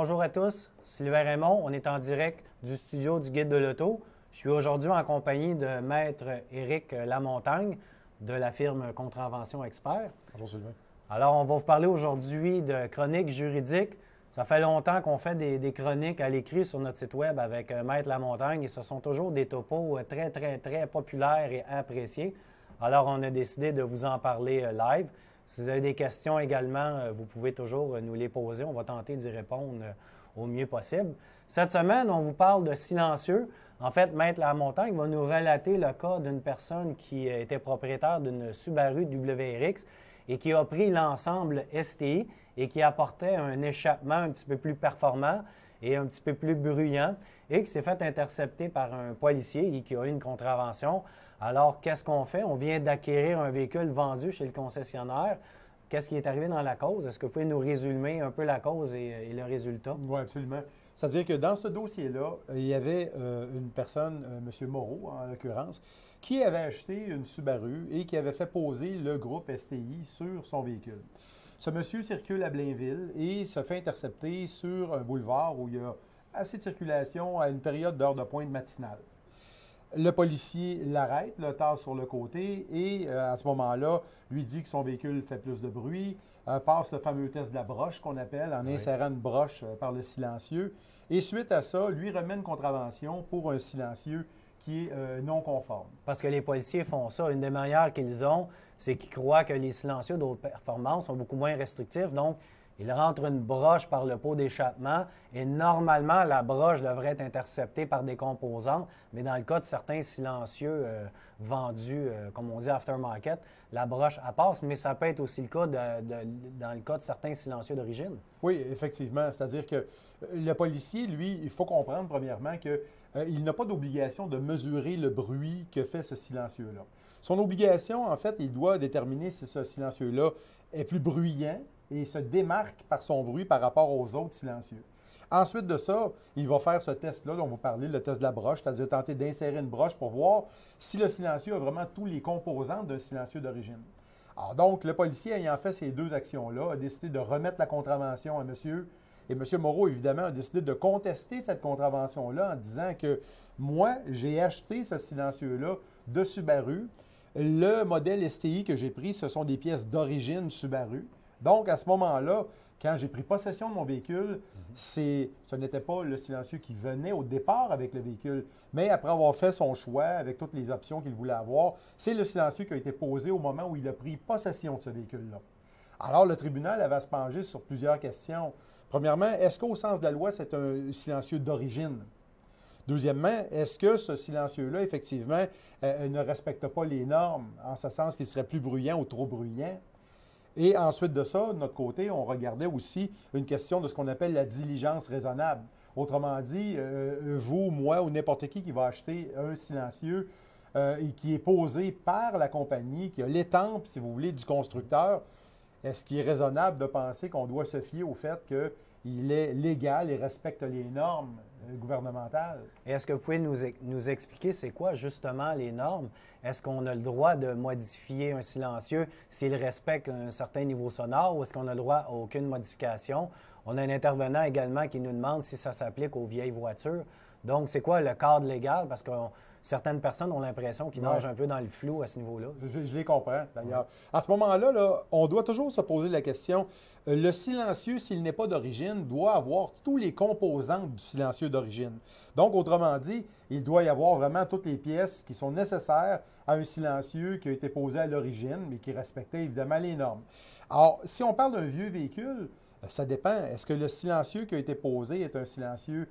Bonjour à tous, Sylvain Raymond. On est en direct du studio du Guide de l'Auto. Je suis aujourd'hui en compagnie de Maître Éric Lamontagne de la firme Contravention Expert. Bonjour Sylvain. Alors, on va vous parler aujourd'hui de chroniques juridiques. Ça fait longtemps qu'on fait des chroniques à l'écrit sur notre site web avec Maître Lamontagne et ce sont toujours des topos très populaires et appréciés. Alors, on a décidé de vous en parler live. Si vous avez des questions également, vous pouvez toujours nous les poser. On va tenter d'y répondre au mieux possible. Cette semaine, on vous parle de silencieux. En fait, Maître Lamontagne va nous relater le cas d'une personne qui était propriétaire d'une Subaru WRX et qui a pris l'ensemble STI et qui apportait un échappement un petit peu plus performant et un petit peu plus bruyant et qui s'est fait intercepter par un policier et qui a eu une contravention. Alors, qu'est-ce qu'on fait? On vient d'acquérir un véhicule vendu chez le concessionnaire. Qu'est-ce qui est arrivé dans la cause? Est-ce que vous pouvez nous résumer un peu la cause et le résultat? Oui, absolument. C'est-à-dire que dans ce dossier-là, il y avait une personne, M. Moreau en l'occurrence, qui avait acheté une Subaru et qui avait fait poser le groupe STI sur son véhicule. Ce monsieur circule à Blainville et se fait intercepter sur un boulevard où il y a assez de circulation à une période d'heure de pointe matinale. Le policier l'arrête, le tasse sur le côté et à ce moment-là, lui dit que son véhicule fait plus de bruit, passe le fameux test de la broche qu'on appelle en insérant une broche par le silencieux. Et suite à ça, lui remet une contravention pour un silencieux qui est non conforme. Parce que les policiers font ça. Une des manières qu'ils ont, c'est qu'ils croient que les silencieux de haute performance sont beaucoup moins restrictifs. Donc, ils rentrent une broche par le pot d'échappement et normalement, la broche devrait être interceptée par des composantes. Mais dans le cas de certains silencieux vendus, comme on dit aftermarket, la broche elle passe, mais ça peut être aussi le cas dans le cas de certains silencieux d'origine. Oui, effectivement. C'est-à-dire que le policier, lui, il faut comprendre premièrement qu'il n'a pas d'obligation de mesurer le bruit que fait ce silencieux-là. Son obligation, en fait, il doit déterminer si ce silencieux-là est plus bruyant et se démarque par son bruit par rapport aux autres silencieux. Ensuite de ça, il va faire ce test-là dont vous parlez, le test de la broche, c'est-à-dire tenter d'insérer une broche pour voir si le silencieux a vraiment tous les composants d'un silencieux d'origine. Alors donc, le policier ayant fait ces deux actions-là a décidé de remettre la contravention à monsieur. Et M. Moreau, évidemment, a décidé de contester cette contravention-là en disant que moi, j'ai acheté ce silencieux-là de Subaru. Le modèle STI que j'ai pris, ce sont des pièces d'origine Subaru. Donc, à ce moment-là, quand j'ai pris possession de mon véhicule, ce n'était pas le silencieux qui venait au départ avec le véhicule, mais après avoir fait son choix avec toutes les options qu'il voulait avoir, c'est le silencieux qui a été posé au moment où il a pris possession de ce véhicule-là. Alors, le tribunal avait à se pencher sur plusieurs questions. Premièrement, est-ce qu'au sens de la loi, c'est un silencieux d'origine? Deuxièmement, est-ce que ce silencieux-là, effectivement, ne respecte pas les normes, en ce sens qu'il serait plus bruyant ou trop bruyant? Et ensuite de ça, de notre côté, on regardait aussi une question de ce qu'on appelle la diligence raisonnable. Autrement dit, vous, moi ou n'importe qui va acheter un silencieux et qui est posé par la compagnie, qui a l'étampe, si vous voulez, du constructeur, est-ce qu'il est raisonnable de penser qu'on doit se fier au fait qu'il est légal et respecte les normes gouvernementales? Et est-ce que vous pouvez nous expliquer c'est quoi justement les normes? Est-ce qu'on a le droit de modifier un silencieux s'il respecte un certain niveau sonore ou est-ce qu'on a le droit à aucune modification? On a un intervenant également qui nous demande si ça s'applique aux vieilles voitures. Donc, c'est quoi le cadre légal? Parce que certaines personnes ont l'impression qu'ils nagent un peu dans le flou à ce niveau-là. Je les comprends, d'ailleurs. À ce moment-là, on doit toujours se poser la question, le silencieux, s'il n'est pas d'origine, doit avoir tous les composants du silencieux d'origine. Donc, autrement dit, il doit y avoir vraiment toutes les pièces qui sont nécessaires à un silencieux qui a été posé à l'origine, mais qui respectait évidemment les normes. Alors, si on parle d'un vieux véhicule, ça dépend. Est-ce que le silencieux qui a été posé est un silencieux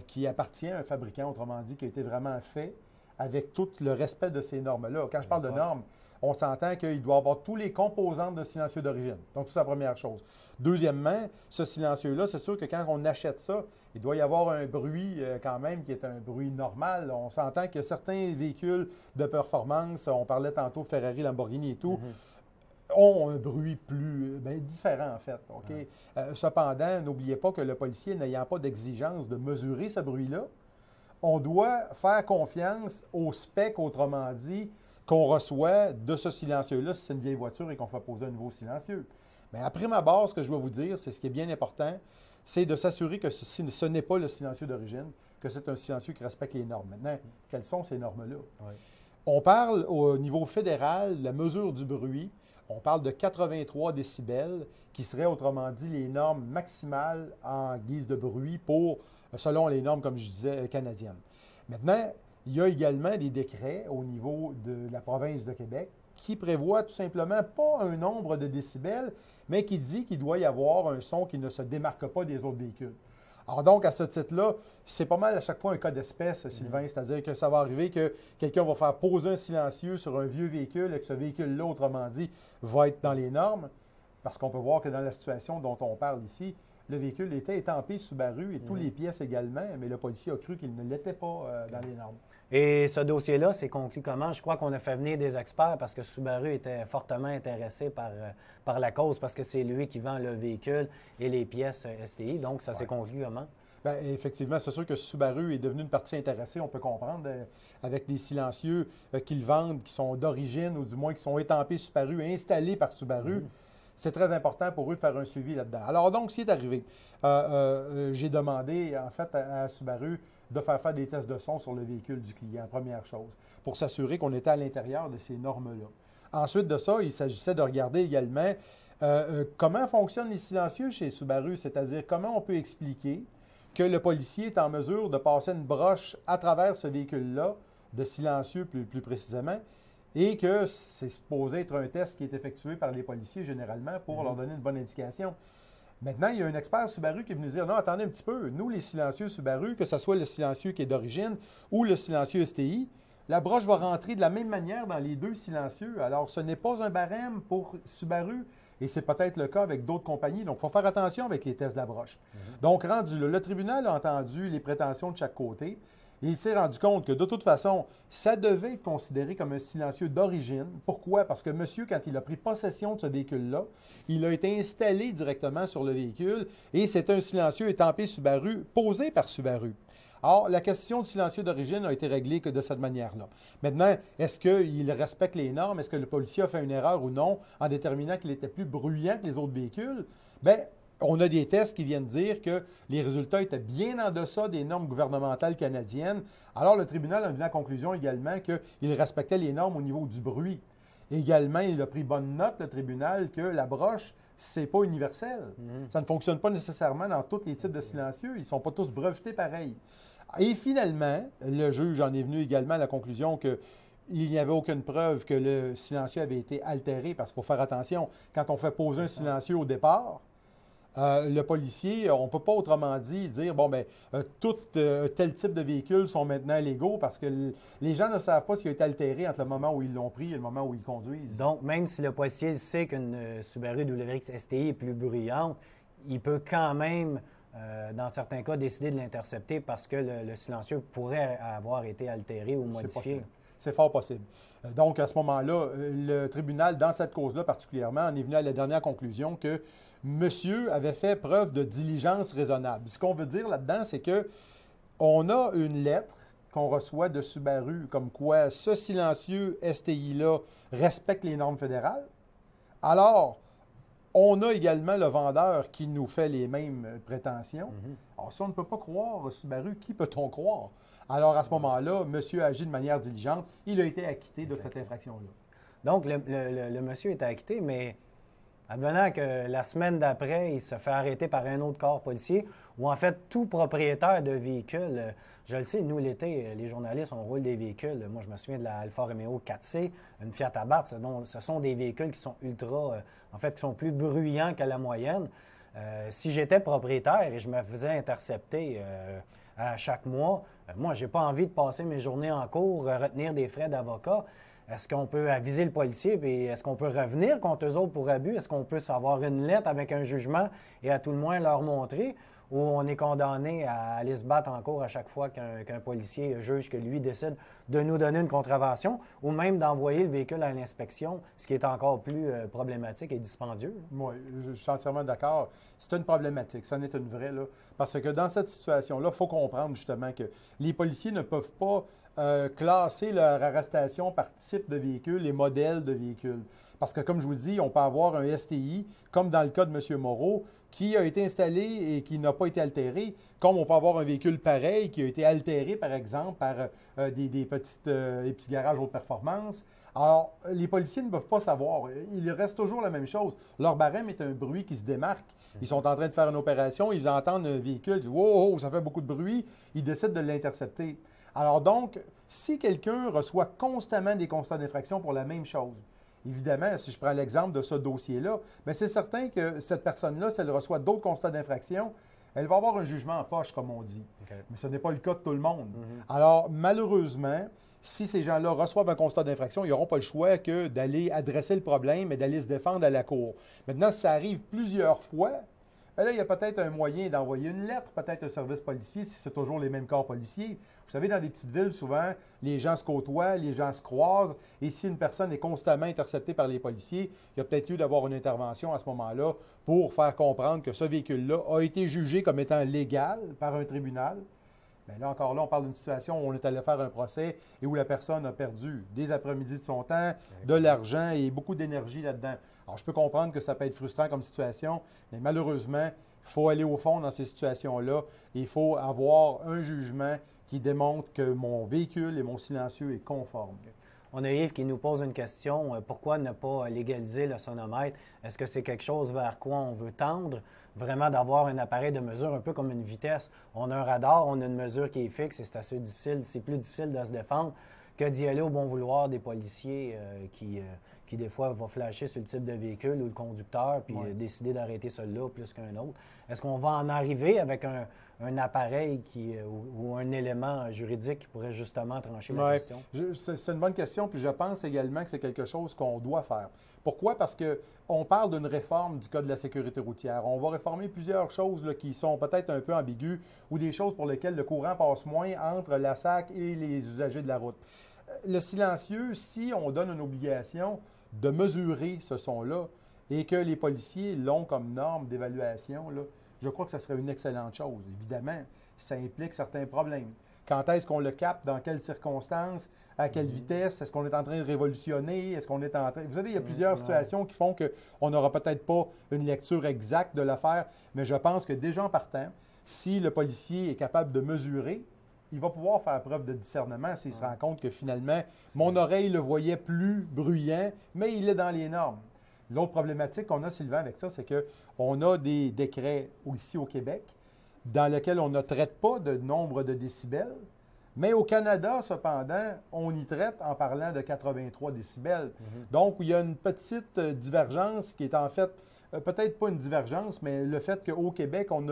qui appartient à un fabricant, autrement dit, qui a été vraiment fait avec tout le respect de ces normes-là? Quand je parle de normes, on s'entend qu'il doit avoir tous les composantes de silencieux d'origine. Donc, c'est la première chose. Deuxièmement, ce silencieux-là, c'est sûr que quand on achète ça, il doit y avoir un bruit quand même qui est un bruit normal. On s'entend que certains véhicules de performance, on parlait tantôt Ferrari, Lamborghini et tout, ont un bruit plus différent, en fait. Okay? Cependant, n'oubliez pas que le policier, n'ayant pas d'exigence de mesurer ce bruit-là, on doit faire confiance au spec, autrement dit, qu'on reçoit de ce silencieux-là si c'est une vieille voiture et qu'on fait poser un nouveau silencieux. Mais après ma base, ce que je vais vous dire, c'est ce qui est bien important, c'est de s'assurer que ce n'est pas le silencieux d'origine, que c'est un silencieux qui respecte les normes. Maintenant, quelles sont ces normes-là? Oui. On parle au niveau fédéral, la mesure du bruit, on parle de 83 décibels, qui seraient autrement dit les normes maximales en guise de bruit selon les normes, comme je disais, canadiennes. Maintenant, il y a également des décrets au niveau de la province de Québec qui prévoient tout simplement pas un nombre de décibels, mais qui dit qu'il doit y avoir un son qui ne se démarque pas des autres véhicules. Alors donc, à ce titre-là, c'est pas mal à chaque fois un cas d'espèce, Sylvain, c'est-à-dire que ça va arriver que quelqu'un va faire poser un silencieux sur un vieux véhicule et que ce véhicule-là, autrement dit, va être dans les normes, parce qu'on peut voir que dans la situation dont on parle ici, le véhicule était étampé Subaru et toutes les pièces également, mais le policier a cru qu'il ne l'était pas dans les normes. Et ce dossier-là, c'est conclu comment? Je crois qu'on a fait venir des experts parce que Subaru était fortement intéressé par la cause, parce que c'est lui qui vend le véhicule et les pièces STI. Donc, ça s'est conclu comment? Bien, effectivement, c'est sûr que Subaru est devenu une partie intéressée, on peut comprendre, avec des silencieux qu'ils vendent, qui sont d'origine ou du moins qui sont étampés Subaru, installés par Subaru. C'est très important pour eux de faire un suivi là-dedans. Alors donc, ce qui est arrivé, j'ai demandé en fait à Subaru de faire des tests de son sur le véhicule du client, première chose, pour s'assurer qu'on était à l'intérieur de ces normes-là. Ensuite de ça, il s'agissait de regarder également comment fonctionnent les silencieux chez Subaru, c'est-à-dire comment on peut expliquer que le policier est en mesure de passer une broche à travers ce véhicule-là, de silencieux plus précisément, et que c'est supposé être un test qui est effectué par les policiers généralement pour leur donner une bonne indication. Maintenant, il y a un expert Subaru qui est venu dire, non, attendez un petit peu, nous, les silencieux Subaru, que ce soit le silencieux qui est d'origine ou le silencieux STI, la broche va rentrer de la même manière dans les deux silencieux. Alors, ce n'est pas un barème pour Subaru, et c'est peut-être le cas avec d'autres compagnies. Donc, il faut faire attention avec les tests de la broche. Donc, rendu là, le tribunal a entendu les prétentions de chaque côté. Et il s'est rendu compte que, de toute façon, ça devait être considéré comme un silencieux d'origine. Pourquoi? Parce que monsieur, quand il a pris possession de ce véhicule-là, il a été installé directement sur le véhicule et c'est un silencieux étampé Subaru, posé par Subaru. Or, la question du silencieux d'origine a été réglée que de cette manière-là. Maintenant, est-ce qu'il respecte les normes? Est-ce que le policier a fait une erreur ou non en déterminant qu'il était plus bruyant que les autres véhicules? Bien, on a des tests qui viennent dire que les résultats étaient bien en deçà des normes gouvernementales canadiennes. Alors, le tribunal a venu à la conclusion également qu'il respectait les normes au niveau du bruit. Également, il a pris bonne note, le tribunal, que la broche, c'est pas universel. Ça ne fonctionne pas nécessairement dans tous les types de silencieux. Ils ne sont pas tous brevetés pareil. Et finalement, le juge en est venu également à la conclusion que il n'y avait aucune preuve que le silencieux avait été altéré, parce qu'il faut faire attention, quand on fait poser un silencieux au départ, le policier, on ne peut pas autrement dire, bon, bien, tout tel type de véhicules sont maintenant légaux parce que les gens ne savent pas ce qui a été altéré entre le moment où ils l'ont pris et le moment où ils conduisent. Donc, même si le policier sait qu'une Subaru WRX STI est plus bruyante, il peut quand même, dans certains cas, décider de l'intercepter parce que le silencieux pourrait avoir été altéré ou modifié. C'est fort possible. Donc, à ce moment-là, le tribunal, dans cette cause-là particulièrement, en est venu à la dernière conclusion que monsieur avait fait preuve de diligence raisonnable. Ce qu'on veut dire là-dedans, c'est que on a une lettre qu'on reçoit de Subaru comme quoi ce silencieux STI-là respecte les normes fédérales. Alors, on a également le vendeur qui nous fait les mêmes prétentions. Alors, si on ne peut pas croire Subaru, qui peut-on croire? Alors, à ce moment-là, monsieur a agi de manière diligente. Il a été acquitté de cette infraction-là. Donc, le monsieur est acquitté, mais advenant que la semaine d'après, il se fait arrêter par un autre corps policier, ou en fait, tout propriétaire de véhicule, je le sais, nous, l'été, les journalistes, on roule des véhicules. Moi, je me souviens de la Alfa Romeo 4C, une Fiat Abarth. Ce sont des véhicules qui sont ultra, en fait, qui sont plus bruyants que la moyenne. Si j'étais propriétaire et je me faisais intercepter à chaque mois, moi, je n'ai pas envie de passer mes journées en cours, retenir des frais d'avocat. Est-ce qu'on peut aviser le policier et est-ce qu'on peut revenir contre eux autres pour abus? Est-ce qu'on peut avoir une lettre avec un jugement et à tout le moins leur montrer? Ou on est condamné à aller se battre en cours à chaque fois qu'un policier juge que lui décide de nous donner une contravention ou même d'envoyer le véhicule à l'inspection, ce qui est encore plus problématique et dispendieux. Oui, je suis entièrement d'accord. C'est une problématique, ça en est une vraie, là. Parce que dans cette situation-là, il faut comprendre justement que les policiers ne peuvent pas classer leur arrestation par type de véhicule et modèle de véhicule. Parce que, comme je vous dis, on peut avoir un STI, comme dans le cas de M. Moreau, qui a été installé et qui n'a pas été altéré, comme on peut avoir un véhicule pareil qui a été altéré, par exemple, par des petits garages haute performance. Alors, les policiers ne peuvent pas savoir. Il reste toujours la même chose. Leur barème est un bruit qui se démarque. Ils sont en train de faire une opération, ils entendent un véhicule, ils disent « Wow, ça fait beaucoup de bruit », ils décident de l'intercepter. Alors donc, si quelqu'un reçoit constamment des constats d'infraction pour la même chose, évidemment, si je prends l'exemple de ce dossier-là, bien, c'est certain que cette personne-là, si elle reçoit d'autres constats d'infraction, elle va avoir un jugement en poche, comme on dit. Okay. Mais ce n'est pas le cas de tout le monde. Alors, malheureusement, si ces gens-là reçoivent un constat d'infraction, ils n'auront pas le choix que d'aller adresser le problème et d'aller se défendre à la cour. Maintenant, si ça arrive plusieurs fois, bien là, il y a peut-être un moyen d'envoyer une lettre, peut-être un service policier, si c'est toujours les mêmes corps policiers. Vous savez, dans des petites villes, souvent, les gens se côtoient, les gens se croisent, et si une personne est constamment interceptée par les policiers, il y a peut-être lieu d'avoir une intervention à ce moment-là pour faire comprendre que ce véhicule-là a été jugé comme étant légal par un tribunal. Bien là, encore là, on parle d'une situation où on est allé faire un procès et où la personne a perdu des après-midi de son temps, de l'argent et beaucoup d'énergie là-dedans. Alors, je peux comprendre que ça peut être frustrant comme situation, mais malheureusement, il faut aller au fond dans ces situations-là et il faut avoir un jugement qui démontre que mon véhicule et mon silencieux est conforme. On a Yves qui nous pose une question. Pourquoi ne pas légaliser le sonomètre? Est-ce que c'est quelque chose vers quoi on veut tendre? Vraiment d'avoir un appareil de mesure un peu comme une vitesse. On a un radar, on a une mesure qui est fixe et c'est assez difficile, c'est plus difficile de se défendre que d'y aller au bon vouloir des policiers qui des fois, vont flasher sur le type de véhicule ou le conducteur puis décider d'arrêter celui-là plus qu'un autre. Est-ce qu'on va en arriver avec un appareil ou un élément juridique qui pourrait justement trancher la question? C'est une bonne question, puis je pense également que c'est quelque chose qu'on doit faire. Pourquoi? Parce qu'on parle d'une réforme du Code de la sécurité routière. On va réformer plusieurs choses là, qui sont peut-être un peu ambiguës ou des choses pour lesquelles le courant passe moins entre la SAC et les usagers de la route. Le silencieux, si on donne une obligation de mesurer ce son-là et que les policiers l'ont comme norme d'évaluation, je crois que ce serait une excellente chose. Évidemment, ça implique certains problèmes. Quand est-ce qu'on le capte? Dans quelles circonstances? À quelle vitesse? Est-ce qu'on est en train de révolutionner? Est-ce qu'on est en train... Vous savez, il y a plusieurs situations qui font qu'on n'aura peut-être pas une lecture exacte de l'affaire, mais je pense que déjà en partant, si le policier est capable de mesurer, il va pouvoir faire preuve de discernement s'il se rend compte que finalement, mon oreille le voyait plus bruyant, mais il est dans les normes. L'autre problématique qu'on a, Sylvain, avec ça, c'est qu'on a des décrets ici au Québec dans lesquels on ne traite pas de nombre de décibels, mais au Canada, cependant, on y traite en parlant de 83 décibels. Donc, il y a une petite divergence qui est en fait peut-être pas une divergence, mais le fait qu'au Québec, on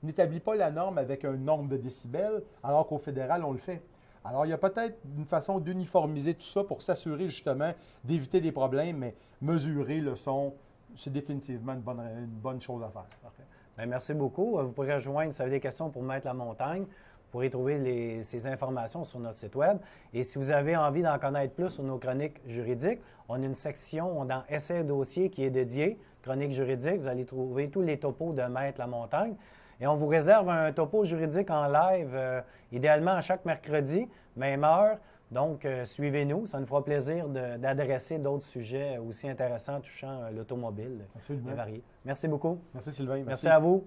n'établit pas la norme avec un nombre de décibels, alors qu'au fédéral, on le fait. Alors, il y a peut-être une façon d'uniformiser tout ça pour s'assurer justement d'éviter des problèmes, mais mesurer le son, c'est définitivement une bonne chose à faire. Parfait. Bien, merci beaucoup. Vous pourrez rejoindre si vous avez des questions pour Maître Lamontagne. Vous pourrez trouver ces informations sur notre site Web. Et si vous avez envie d'en connaître plus sur nos chroniques juridiques, on a une section dans Essais et dossiers qui est dédiée, chroniques juridiques. Vous allez trouver tous les topos de Maître Lamontagne. Et on vous réserve un topo juridique en live, idéalement à chaque mercredi, même heure. Donc, suivez-nous. Ça nous fera plaisir d'adresser d'autres sujets aussi intéressants touchant l'automobile et variés. Merci beaucoup. Merci Sylvain. Merci à vous.